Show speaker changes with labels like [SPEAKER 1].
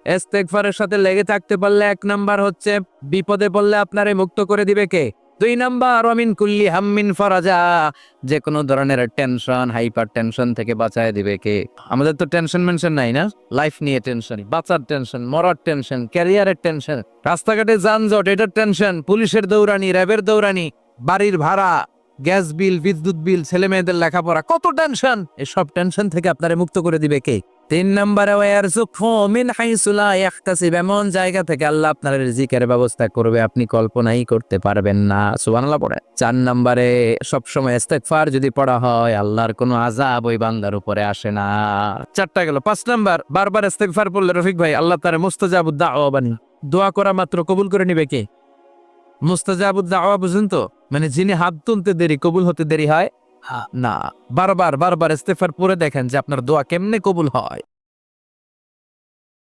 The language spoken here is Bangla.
[SPEAKER 1] ইস্তেগফারের সাথে লেগে থাকতে পারলে 1 নাম্বার হচ্ছে বিপদে পড়লে আপনারে মুক্ত করে দিবে কে? 2 নাম্বার ওয়ামিন কুল্লি হাম্মিন ফারাজা, যে কোনো ধরনের টেনশন, হাইপার টেনশন থেকে বাঁচায় দিবে কে? আমাদের তো টেনশন মেনশন নাই না, লাইফ নিয়ে টেনশন, বাঁচার টেনশন, মরার টেনশন, ক্যারিয়ারের টেনশন, রাস্তাঘাটে যানজট এটার টেনশন, পুলিশের দৌড়ানি, র্যাবের দৌড়ানি, বাড়ির ভাড়া, গ্যাস বিল, বিদ্যুৎ বিল, ছেলে মেয়েদের লেখাপড়া, কত টেনশন। এসব টেনশন থেকে আপনারে মুক্ত করে দিবে কে? 3 নম্বরে ওয়ারযুকহু মিন হাইসু লা ইয়াহতাসিব, এমন জায়গা থেকে আল্লাহ আপনার রিজিকের ব্যবস্থা করবে আপনি কল্পনাই করতে পারবেন না। সুবহানাল্লাহ পড়ে। 4 নম্বরে সবসময় ইস্তেগফার যদি পড়া হয় আল্লাহর কোনো আযাব ওই বান্দার উপরে আসে না। 4টা গেল। 5 নাম্বার, বারবার ইস্তেগফার পড়লে রফিক ভাই আল্লাহ তাআলা মুস্তাজাবুদ দাওয়া বানায়। দোয়া করা মাত্র কবুল করে নিবে কে? মুস্তাজাবুদ দাওয়া বুঝুন তো, মানে যিনি হাত তুলতে দেরি কবুল হতে দেরি হয় না। বারবার বারবার ইস্তেগফার পড়ে দেখেন যে আপনার দোয়া কেমনে কবুল হয়।